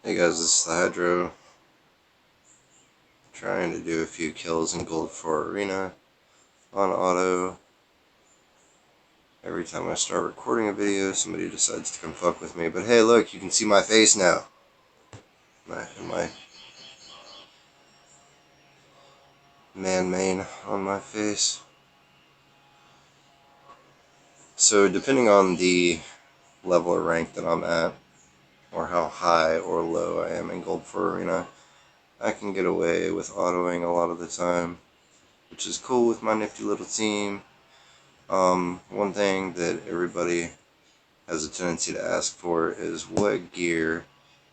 Hey guys, this is the Hydro, trying to do a few kills in Gold 4 Arena on auto. Every time I start recording a video, somebody decides to come fuck with me. But hey, look, you can see my face now. My man on my face. So depending on the level or rank that I'm at, or how high or low I am in Gold 4 Arena, I can get away with autoing a lot of the time, which is cool with my nifty little team. One thing that everybody has a tendency to ask for is what gear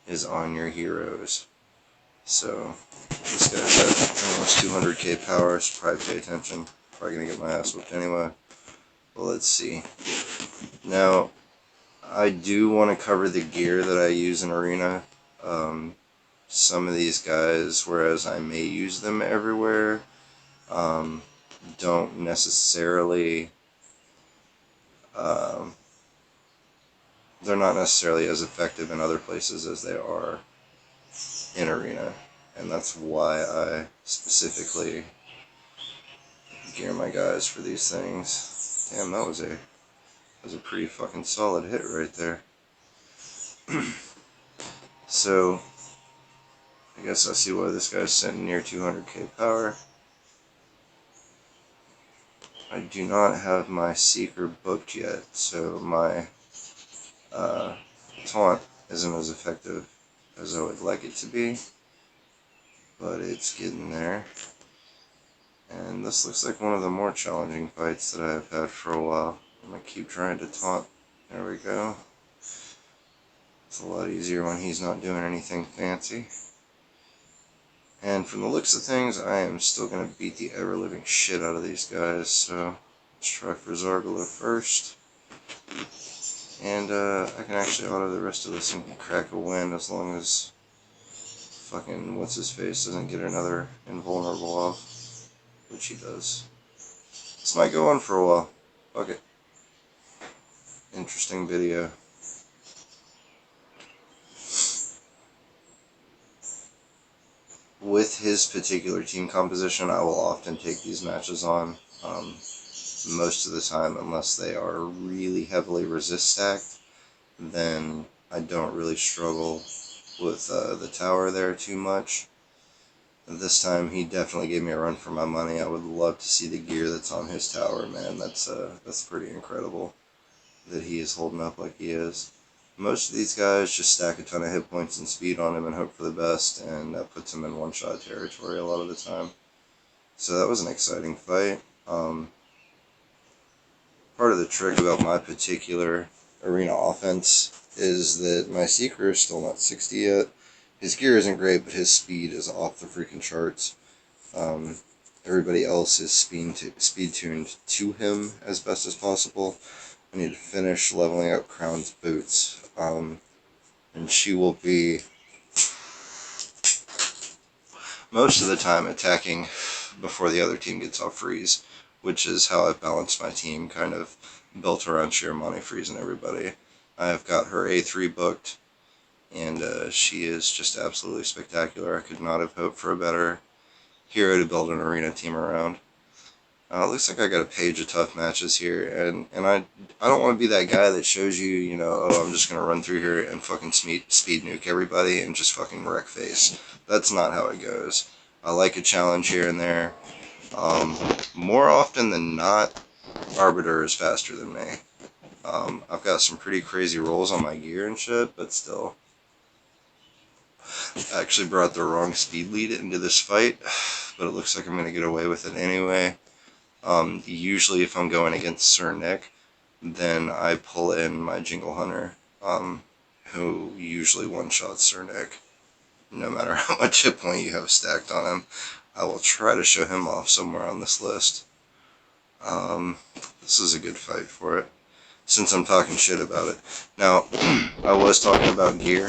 is on your heroes. So this guy's got almost 200k power, so probably pay attention. Probably gonna get my ass whooped anyway. But let's see. Now, I do want to cover the gear that I use in Arena. Some of these guys, whereas I may use them everywhere, don't necessarily they're not necessarily as effective in other places as they are in Arena, and that's why I specifically gear my guys for these things. Damn, that was a pretty fucking solid hit right there. So I guess I see why this guy's sitting near 200k power. I do not have my Seeker booked yet, so my taunt isn't as effective as I would like it to be, but it's getting there. And this looks like one of the more challenging fights that I've had for a while. I'm going to keep trying to taunt. There we go. It's a lot easier when he's not doing anything fancy. And from the looks of things, I am still going to beat the ever-living shit out of these guys. So let's try for Zargala first. And I can actually auto the rest of this and crack a win as long as fucking what's-his-face doesn't get another invulnerable off. Which he does. This might go on for a while. Fuck it. Interesting video. With his particular team composition, I will often take these matches on, most of the time, unless they are really heavily resist stacked. Then I don't really struggle with the tower there too much. This time he definitely gave me a run for my money. I would love to see the gear that's on his tower, man. That's pretty incredible that he is holding up like he is. Most of these guys just stack a ton of hit points and speed on him and hope for the best, and that puts him in one-shot territory a lot of the time. So that was an exciting fight. Part of the trick about my particular Arena offense is that my Seeker is still not 60 yet. His gear isn't great, but his speed is off the freaking charts. Everybody else is speed tuned to him as best as possible. I need to finish leveling up Crown's boots, and she will be most of the time attacking before the other team gets off freeze, which is how I've balanced my team, kind of built around sheer money freezing everybody. I've got her A3 booked, and she is just absolutely spectacular. I could not have hoped for a better hero to build an Arena team around. It looks like I got a page of tough matches here, and I don't want to be that guy that shows you, you know, oh, I'm just going to run through here and fucking speed nuke everybody and just fucking wreck face. That's not how it goes. I like a challenge here and there. More often than not, Arbiter is faster than me. I've got some pretty crazy rolls on my gear and shit, but still. I actually brought the wrong speed lead into this fight, but it looks like I'm going to get away with it anyway. Usually if I'm going against Sir Nick, then I pull in my Jingle Hunter, who usually one-shots Sir Nick. No matter how much hit point you have stacked on him, I will try to show him off somewhere on this list. This is a good fight for it, since I'm talking shit about it. Now, I was talking about gear.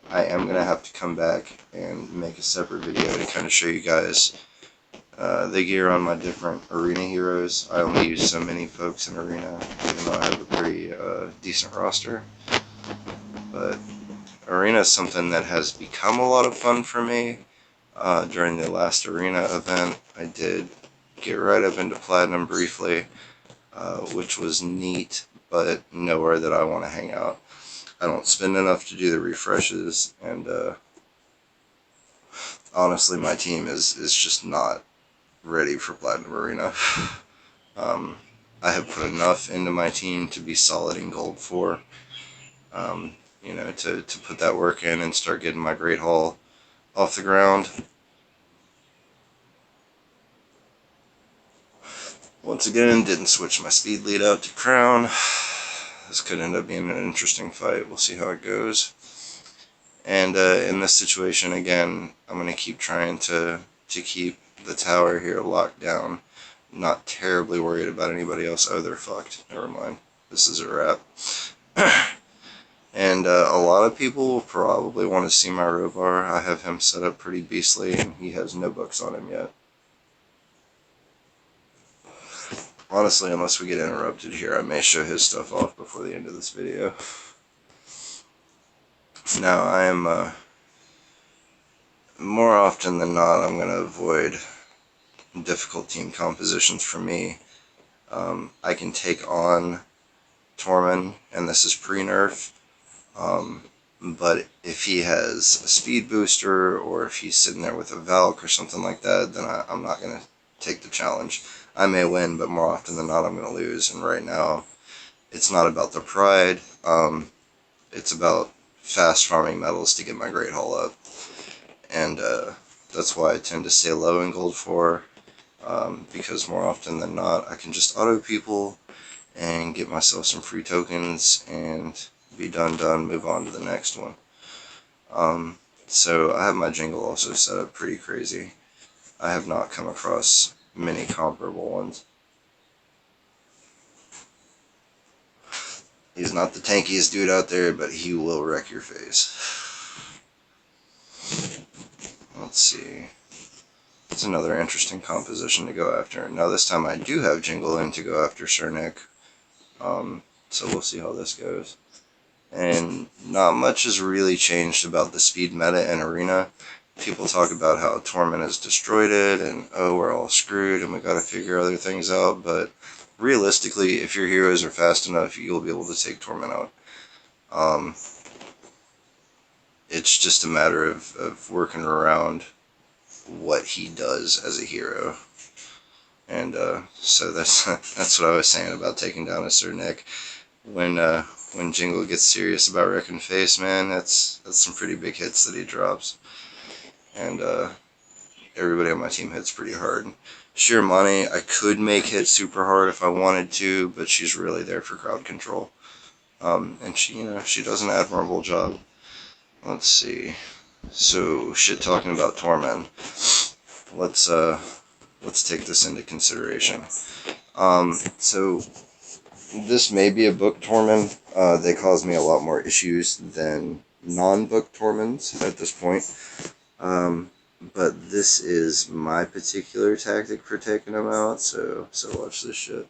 I am going to have to come back and make a separate video to kind of show you guys the gear on my different Arena heroes. I only use so many folks in Arena, even though I have a pretty decent roster. But arena is something that has become a lot of fun for me. During the last arena event, I did get right up into Platinum briefly, which was neat, but nowhere that I want to hang out. I don't spend enough to do the refreshes, and honestly, my team is just not ready for Platinum Arena. um, I have put enough into my team to be solid in Gold 4, to put that work in and start getting my Great Hall off the ground. Once again, didn't switch my speed lead out to Crown. This could end up being an interesting fight. We'll see how it goes. And in this situation, again, I'm going to keep trying to keep the tower here locked down. Not terribly worried about anybody else. Oh, they're fucked. Never mind. This is a wrap. And a lot of people will probably want to see my Robar. I have him set up pretty beastly, and he has no books on him yet. Honestly, unless we get interrupted here, I may show his stuff off before the end of this video. Now, I am, more often than not, I'm going to avoid difficult team compositions for me. I can take on Tormund, and this is pre-nerf, but if he has a speed booster, or if he's sitting there with a Valk or something like that, then I'm not going to take the challenge. I may win, but more often than not I'm going to lose, and right now it's not about the pride, it's about fast farming metals to get my Great Hall up, and that's why I tend to stay low in Gold 4, because more often than not I can just auto people and get myself some free tokens and be done, move on to the next one. So I have my jingle also set up pretty crazy. I have not come across many comparable ones. He's not the tankiest dude out there, but he will wreck your face. Let's see. It's another interesting composition to go after. Now this time I do have Jingle in to go after Cernic. So we'll see how this goes. And not much has really changed about the speed meta in Arena. People talk about how Tormund has destroyed it, and oh, we're all screwed, and we gotta figure other things out, but realistically, if your heroes are fast enough, you'll be able to take Tormund out. It's just a matter of working around what he does as a hero. And so that's what I was saying about taking down a Sir Nick. When Jingle gets serious about wrecking face, man, that's some pretty big hits that he drops. And everybody on my team hits pretty hard. Sheer Money, I could make hit super hard if I wanted to, but she's really there for crowd control. And she does an admirable job. Let's see. So, shit talking about Tormund. Let's take this into consideration. So this may be a book Tormund. They cause me a lot more issues than non-book Tormunds at this point. But this is my particular tactic for taking them out, so watch this shit.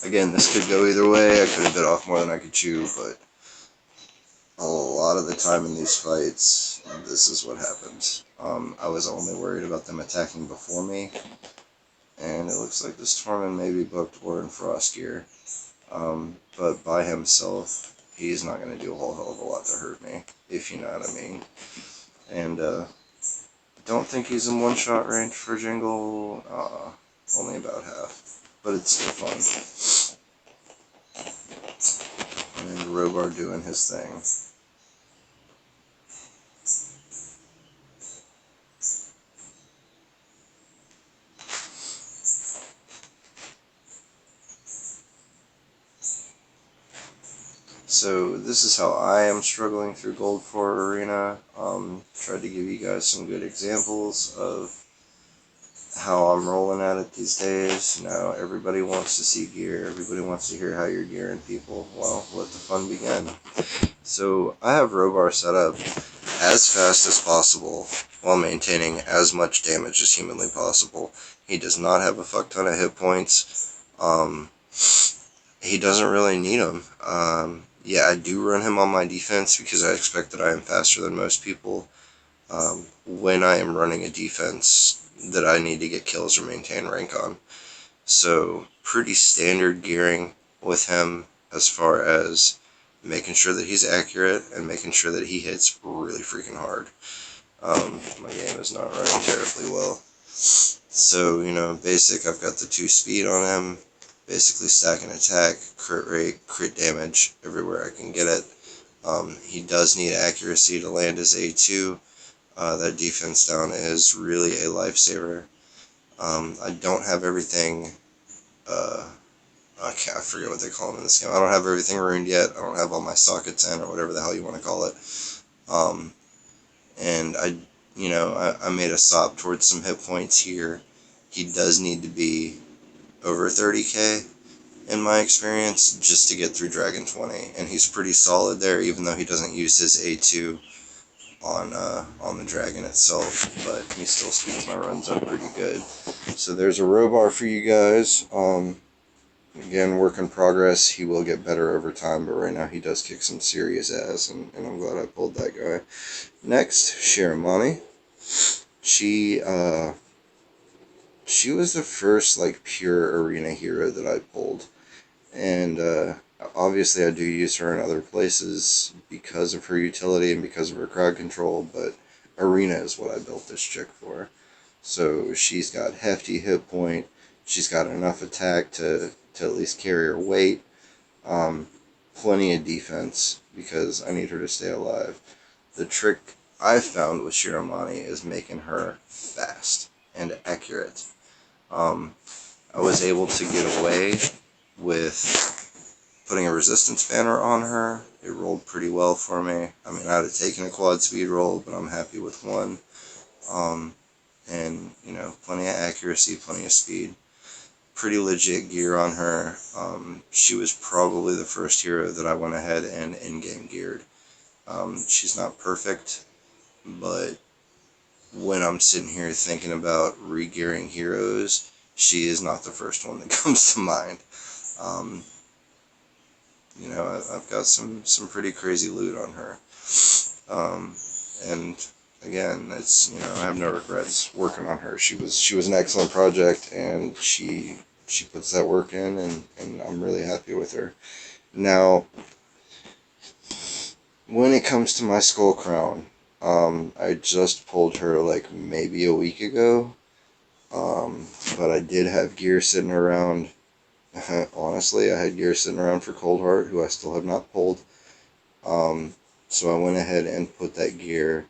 Again, this could go either way. I could have bit off more than I could chew, but a lot of the time in these fights, this is what happens. I was only worried about them attacking before me, and it looks like this Tormund may be booked or in Frost gear. But by himself, he's not going to do a whole hell of a lot to hurt me, if you know what I mean. And don't think he's in one-shot range for Jingle. Only about half, but it's still fun. And Robar doing his thing. So this is how I am struggling through Gold 4 Arena. Tried to give you guys some good examples of how I'm rolling at it these days. Now everybody wants to see gear, everybody wants to hear how you're gearing people. Well, let the fun begin. So I have Robar set up as fast as possible while maintaining as much damage as humanly possible. He does not have a fuck ton of hit points. he doesn't really need them. Yeah, I do run him on my defense because I expect that I am faster than most people. When I am running a defense that I need to get kills or maintain rank on. So, pretty standard gearing with him as far as making sure that he's accurate and making sure that he hits really freaking hard. My game is not running terribly well. So, basic, I've got the 2 speed on him, basically stack and attack, crit rate, crit damage everywhere I can get it. He does need accuracy to land his A2. That defense down is really a lifesaver. I don't have everything, I forget what they call them in this game. I don't have everything ruined yet. I don't have all my sockets in, or whatever the hell you want to call it. Um, and I made a sop towards some hit points here. He does need to be over 30k in my experience just to get through Dragon 20, and he's pretty solid there, even though he doesn't use his A2 on the dragon itself, but he still speeds my runs up pretty good. So there's a robar for you guys. Again, work in progress. He will get better over time, but right now he does kick some serious ass, and I'm glad I pulled that guy. Next, Shiramani. She was the first pure arena hero that I pulled, and obviously I do use her in other places because of her utility and because of her crowd control, but arena is what I built this chick for. So she's got hefty hit point, she's got enough attack to at least carry her weight, plenty of defense because I need her to stay alive. The trick I've found with Shiramani is making her fast and accurate. I was able to get away with putting a resistance banner on her. It rolled pretty well for me. I mean, I'd have taken a quad speed roll, but I'm happy with one. And, plenty of accuracy, plenty of speed. Pretty legit gear on her. She was probably the first hero that I went ahead and in-game geared. She's not perfect, but when I'm sitting here thinking about re-gearing heroes, she is not the first one that comes to mind. I've got some pretty crazy loot on her. And again, I have no regrets working on her. She was an excellent project, and she puts that work in, and I'm really happy with her. Now, when it comes to my Skull Crown, I just pulled her maybe a week ago, but I did have gear sitting around. Honestly, I had gear sitting around for Coldheart, who I still have not pulled. So I went ahead and put that gear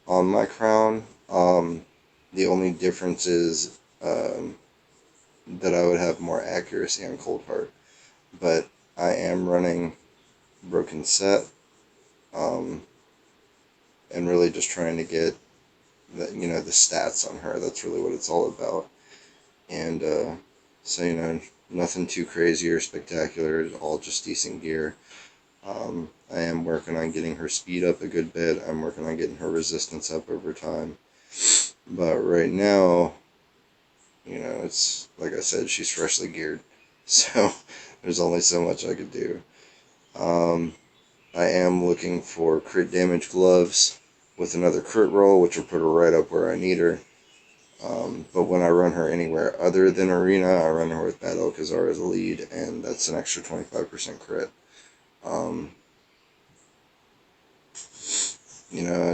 on my crown. The only difference is that I would have more accuracy on Coldheart. But I am running Broken Set, and really just trying to get the stats on her. That's really what it's all about. And so nothing too crazy or spectacular. It's all just decent gear. I am working on getting her speed up a good bit. I'm working on getting her resistance up over time. But right now, it's like I said, she's freshly geared. So there's only so much I could do. I am looking for crit damage gloves with another crit roll, which will put her right up where I need her. But when I run her anywhere other than arena, I run her with Bad Alcazar as a lead, and that's an extra 25% crit.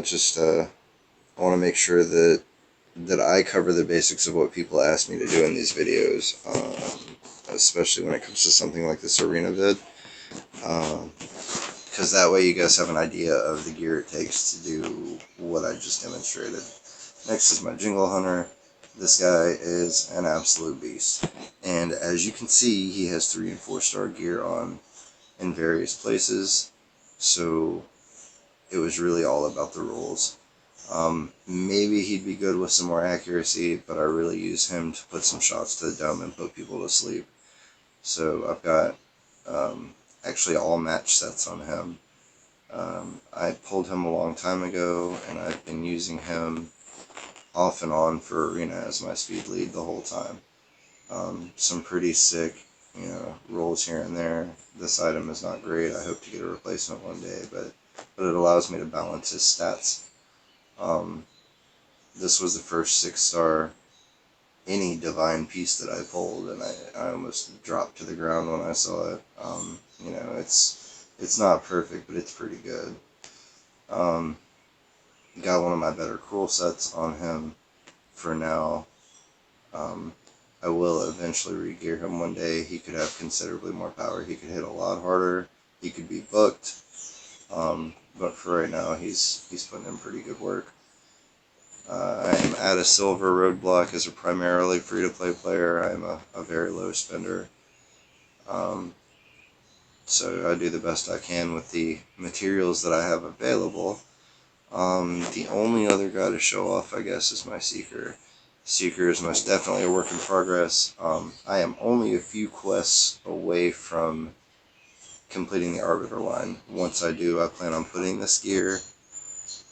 It's just I want to make sure that I cover the basics of what people ask me to do in these videos, especially when it comes to something like this arena vid. Because that way you guys have an idea of the gear it takes to do what I just demonstrated. Next is my Jingle Hunter. This guy is an absolute beast. And as you can see, he has 3 and 4 star gear on in various places. So it was really all about the rules. Maybe he'd be good with some more accuracy, but I really use him to put some shots to the dome and put people to sleep. So I've got actually all match sets on him. I pulled him a long time ago, and I've been using him off and on for arena as my speed lead the whole time. Some pretty sick rolls here and there. This item is not great. I hope to get a replacement one day, but it allows me to balance his stats. Um, this was the first 6-star any divine piece that I pulled, and I almost dropped to the ground when I saw it. It's not perfect, but it's pretty good. Got one of my better cruel sets on him for now. I will eventually re-gear him one day. He could have considerably more power. He could hit a lot harder. He could be booked. But for right now, he's putting in pretty good work. I am at a silver roadblock as a primarily free-to-play player. I am a very low spender. So I do the best I can with the materials that I have available. The only other guy to show off, I guess, is my Seeker. Seeker is most definitely a work in progress. I am only a few quests away from completing the Arbiter line. Once I do, I plan on putting this gear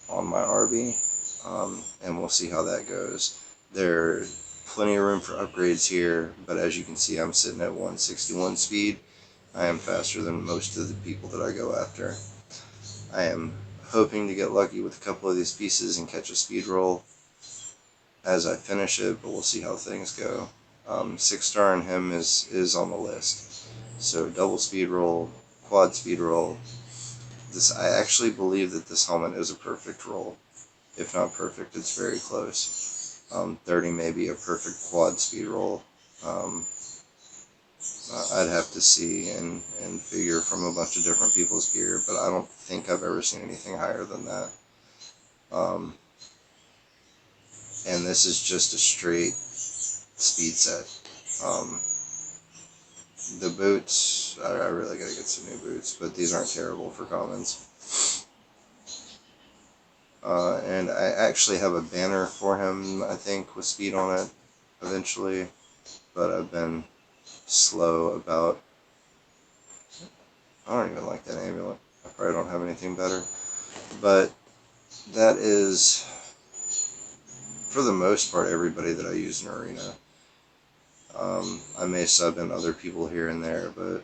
on my RB, and we'll see how that goes. There's plenty of room for upgrades here, but as you can see, I'm sitting at 161 speed. I am faster than most of the people that I go after. I am hoping to get lucky with a couple of these pieces and catch a speed roll as I finish it, but we'll see how things go. 6-star in him is on the list. So double speed roll, quad speed roll. I actually believe that this helmet is a perfect roll. If not perfect, it's very close. 30 may be a perfect quad speed roll. I'd have to see and figure from a bunch of different people's gear, but I don't think I've ever seen anything higher than that. And this is just a straight speed set. The boots, I really gotta get some new boots, but these aren't terrible for commons. And I actually have a banner for him, I think, with speed on it eventually, but I've been slow about. I don't even like that amulet. I probably don't have anything better. But that is, for the most part, everybody that I use in Arena. I may sub in other people here and there, but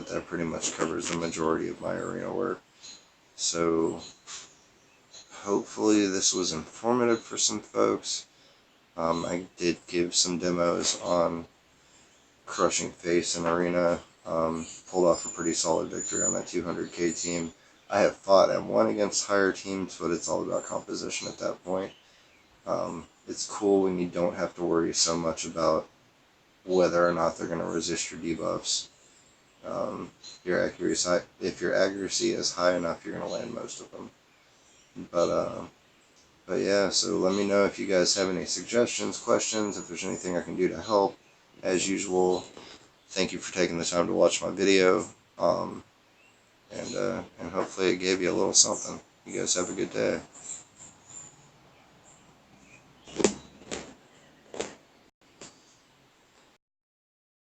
that pretty much covers the majority of my Arena work. So hopefully this was informative for some folks. I did give some demos on crushing face in Arena. Pulled off a pretty solid victory on that 200k team. I have fought and won against higher teams, but it's all about composition at that point. It's cool when you don't have to worry so much about whether or not they're going to resist your debuffs. If your accuracy is high enough, you're going to land most of them. But yeah, so let me know if you guys have any suggestions, questions, if there's anything I can do to help. As usual, thank you for taking the time to watch my video, and hopefully it gave you a little something. You guys have a good day.